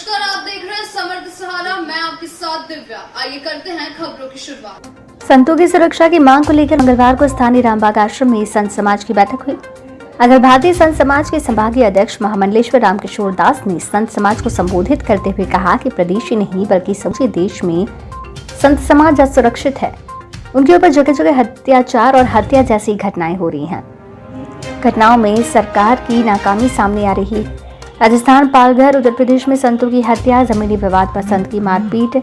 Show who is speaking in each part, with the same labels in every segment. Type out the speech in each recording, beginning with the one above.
Speaker 1: नमस्कार, आप देख रहे हैं समर्थ सहारा। मैं आपके साथ दिव्या। आइए करते हैं खबरों की शुरुआत।
Speaker 2: संतों की सुरक्षा की मांग को लेकर मंगलवार को स्थानीय रामबाग आश्रम में संत समाज की बैठक हुई। अखिल भारतीय संत समाज के संभागीय अध्यक्ष महामंडलेश्वर रामकिशोर दास ने संत समाज को संबोधित करते हुए कहा कि प्रदेश ही नहीं बल्कि समूचे देश में संत समाज असुरक्षित है। उनके ऊपर जगह जगह अत्याचार और हत्या जैसी घटनाएं हो रही हैं। घटनाओं में सरकार की नाकामी सामने आ रही है। राजस्थान, पालघर, उत्तर प्रदेश में संतों की हत्या, जमीनी विवाद पर संत की मारपीट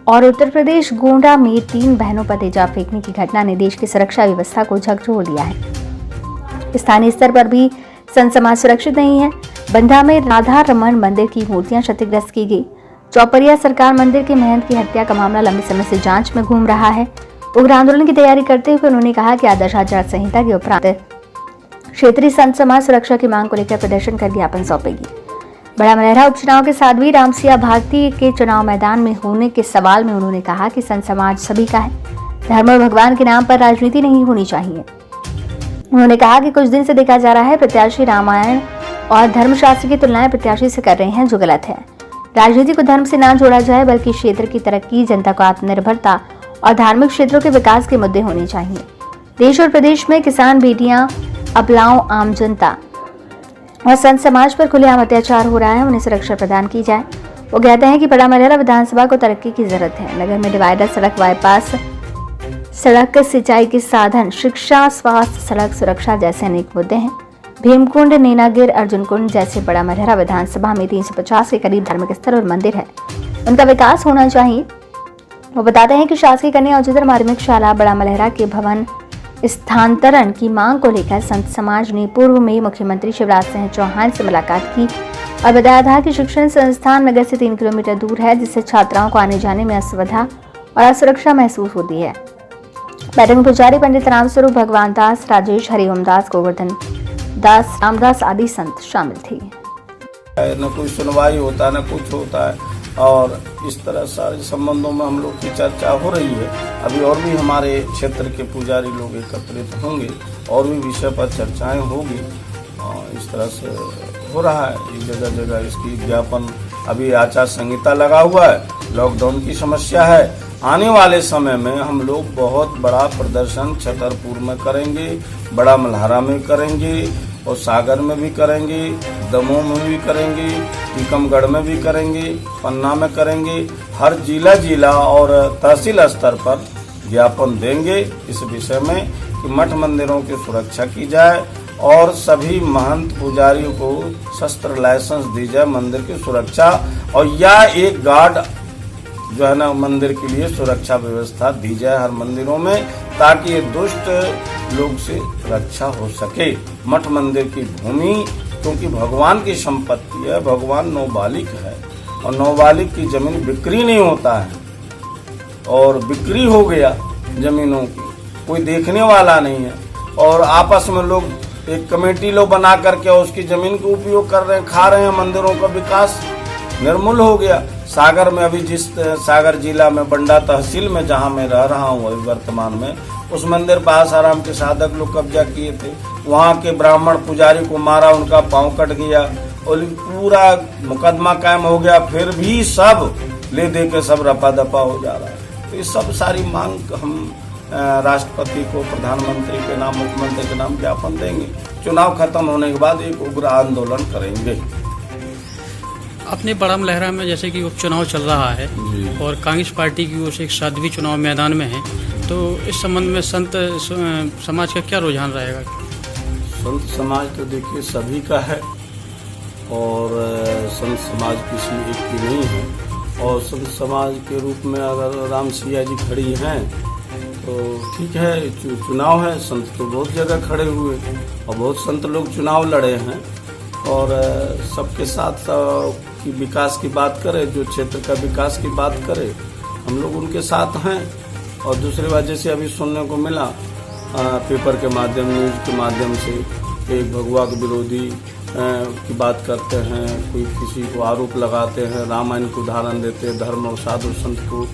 Speaker 2: और उत्तर प्रदेश गोंडा में 3 बहनों पर तेजाब फेंकने की घटना ने देश की सुरक्षा व्यवस्था को झकझोर दिया है। स्थानीय स्तर पर भी संत समाज सुरक्षित नहीं है। बंधा में राधा रमन मंदिर की मूर्तियां क्षतिग्रस्त की गई। चौपरिया सरकार मंदिर के महंत की हत्या का मामला लंबे समय से जांच में घूम रहा है। उग्र आंदोलन की तैयारी करते हुए उन्होंने कहा कि आदर्श आचार संहिता के उपरांत क्षेत्रीय संत समाज सुरक्षा की मांग को लेकर प्रदर्शन कर ज्ञापन सौंपेगी। बड़ा मलहरा उपचुनाव के साथ भी रामसिया भारती के चुनाव मैदान में होने के सवाल में उन्होंने कहा कि संत समाज सभी का है। धर्म और भगवान के नाम पर राजनीति नहीं होनी चाहिए। उन्होंने कहा कि कुछ दिन से देखा जा रहा है प्रत्याशी रामायण और धर्मशास्त्र की तुलनाएं प्रत्याशी से कर रहे हैं, जो गलत है। राजनीति को धर्म से ना जोड़ा जाए बल्कि क्षेत्र की तरक्की, जनता को आत्मनिर्भरता और धार्मिक क्षेत्रों के विकास के मुद्दे होने चाहिए। देश और प्रदेश में किसान, बेटियां, अबलाओं, आम जनता और संत समाज पर खुलेआम अत्याचार हो रहा है, उन्हें सुरक्षा प्रदान की जाए। वो कहते हैं कि बड़ा मलहरा विधानसभा को तरक्की की जरूरत है। नगर में डिवाइडर, सड़क, बाईपास सड़क, सिंचाई के साधन, शिक्षा, स्वास्थ्य, सड़क सुरक्षा जैसे अनेक मुद्दे हैं। भीमकुंड, नैनागिर, अर्जुनकुंड जैसे बड़ा मलहरा विधानसभा में 350 के करीब धार्मिक स्थल और मंदिर है, उनका विकास होना चाहिए। वो बताते हैं कि शासकीय कन्या उच्चतर माध्यमिक शाला बड़ा मलहरा के भवन स्थानांतरण की मांग को लेकर संत समाज ने पूर्व में मुख्यमंत्री शिवराज सिंह चौहान से मुलाकात की और बताया था कि शिक्षण संस्थान नगर से 3 किलोमीटर दूर है, जिससे छात्राओं को आने जाने में असुविधा और असुरक्षा महसूस होती है। बैठक में पुजारी पंडित रामस्वरूप, भगवान दास, राजेश, हरिओम दास, गोवर्धन दास, रामदास आदि संत शामिल थे।
Speaker 3: न कोई सुनवाई होता न कुछ होता है और इस तरह सारे संबंधों में हम लोग की चर्चा हो रही है। अभी और भी हमारे क्षेत्र के पुजारी लोग एकत्रित होंगे और भी विषय पर चर्चाएं होगी। इस तरह से हो रहा है जगह जगह इसकी ज्ञापन। अभी आचार संहिता लगा हुआ है, लॉकडाउन की समस्या है। आने वाले समय में हम लोग बहुत बड़ा प्रदर्शन छतरपुर में करेंगे, बड़ा मल्हारा में करेंगे और सागर में भी करेंगे, दमोह में भी करेंगे, टीकमगढ़ में भी करेंगे, पन्ना में करेंगे। हर जिला और तहसील स्तर पर ज्ञापन देंगे इस विषय में कि मठ मंदिरों की सुरक्षा की जाए और सभी महंत पुजारियों को शस्त्र लाइसेंस दी जाए मंदिर की सुरक्षा, और या एक गार्ड जो है ना मंदिर के लिए सुरक्षा व्यवस्था दी जाए हर मंदिरों में, ताकि ये दुष्ट लोग से रक्षा हो सके। मठ मंदिर की भूमि क्योंकि भगवान की संपत्ति है, भगवान नौबालिक है और नौबालिक की जमीन बिक्री नहीं होता है, और बिक्री हो गया जमीनों की कोई देखने वाला नहीं है और आपस में लोग एक कमेटी लोग बना करके उसकी जमीन का उपयोग कर रहे हैं, खा रहे हैं। मंदिरों का विकास निर्मूल हो गया। सागर में अभी जिस सागर जिला में बंडा तहसील में जहां मैं रह रहा हूं अभी वर्तमान में, उस मंदिर पर आसाराम के साधक लोग कब्जा किए थे। वहां के ब्राह्मण पुजारी को मारा, उनका पांव कट गया और पूरा मुकदमा कायम हो गया। फिर भी सब ले दे के सब रपा दपा हो जा रहा है। तो ये सब सारी मांग हम राष्ट्रपति को, प्रधानमंत्री के नाम, मुख्यमंत्री के नाम ज्ञापन देंगे। चुनाव खत्म होने के बाद एक उग्र आंदोलन करेंगे।
Speaker 4: अपने बड़ा मलहरा में जैसे कि उपचुनाव चल रहा है और कांग्रेस पार्टी की ओर से एक साध्वी चुनाव मैदान में है, तो इस संबंध में संत समाज का क्या रुझान रहेगा?
Speaker 3: संत समाज तो देखिए सभी का है और संत समाज किसी एक की नहीं है। और संत समाज के रूप में अगर रामसिया जी खड़ी हैं तो ठीक है, चुनाव है। संत तो बहुत जगह खड़े हुए और बहुत संत लोग चुनाव लड़े हैं और सबके साथ की विकास की बात करें, जो क्षेत्र का विकास की बात करें, हम लोग उनके साथ हैं। और दूसरी बात जैसे अभी सुनने को मिला पेपर के माध्यम, न्यूज के माध्यम से एक भगवा के विरोधी की बात करते हैं, कोई किसी को आरोप लगाते हैं, रामायण को उदाहरण देते हैं, धर्म और साधु संत को।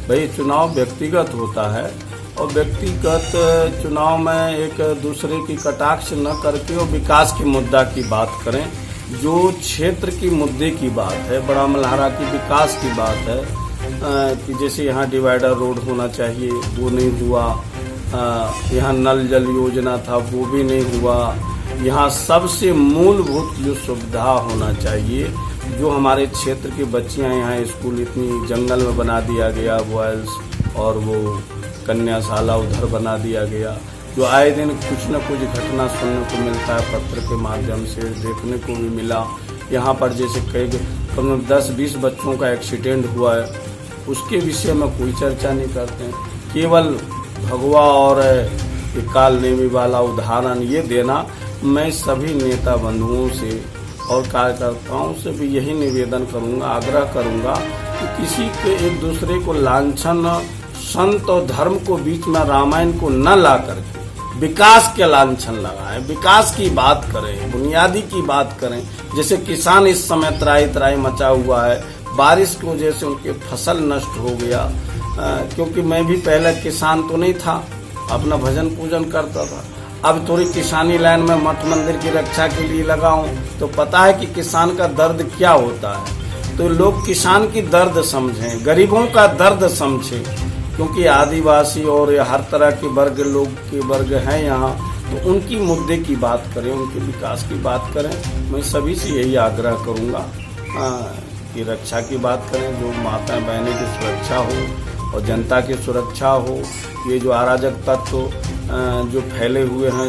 Speaker 3: भाई चुनाव व्यक्तिगत होता है और व्यक्तिगत चुनाव में एक दूसरे की कटाक्ष न करके और विकास के मुद्दा की बात करें। जो क्षेत्र की मुद्दे की बात है, बड़ा मल्हारा की विकास की बात है, कि जैसे यहाँ डिवाइडर रोड होना चाहिए, वो नहीं हुआ। यहाँ नल जल योजना था, वो भी नहीं हुआ। यहाँ सबसे मूलभूत जो सुविधा होना चाहिए, जो हमारे क्षेत्र की बच्चियाँ यहाँ स्कूल इतनी जंगल में बना दिया गया, बॉयल्स और वो कन्याशाला उधर बना दिया गया, जो आए दिन कुछ न कुछ घटना सुनने को मिलता है, पत्र के माध्यम से देखने को भी मिला। यहाँ पर जैसे कई कम 10-20 बच्चों का एक्सीडेंट हुआ है, उसके विषय में कोई चर्चा नहीं करते हैं। केवल भगवा और काल नेमी वाला उदाहरण ये देना। मैं सभी नेता बंधुओं से और कार्यकर्ताओं से भी यही निवेदन करूंगा, आग्रह करूंगा कि किसी के एक दूसरे को लांछन, संत और धर्म को बीच में रामायण को न ला करके विकास के लांछन लगाएं, विकास की बात करें, बुनियादी की बात करें। जैसे किसान इस समय त्राही मचा हुआ है, बारिश की वजह से उनके फसल नष्ट हो गया। क्योंकि मैं भी पहले किसान तो नहीं था, अपना भजन पूजन करता था। अब थोड़ी किसानी लाइन में मठ मंदिर की रक्षा के लिए लगा हूं, तो पता है कि किसान का दर्द क्या होता है। तो लोग किसान की दर्द समझें, गरीबों का दर्द समझें, क्योंकि आदिवासी और हर तरह के वर्ग हैं यहाँ, तो उनकी मुद्दे की बात करें, उनके विकास की बात करें। मैं सभी से यही आग्रह करूँगा कि रक्षा की बात करें, जो माताएं बहनें की सुरक्षा हो और जनता की सुरक्षा हो। ये जो अराजक तत्व जो फैले हुए हैं,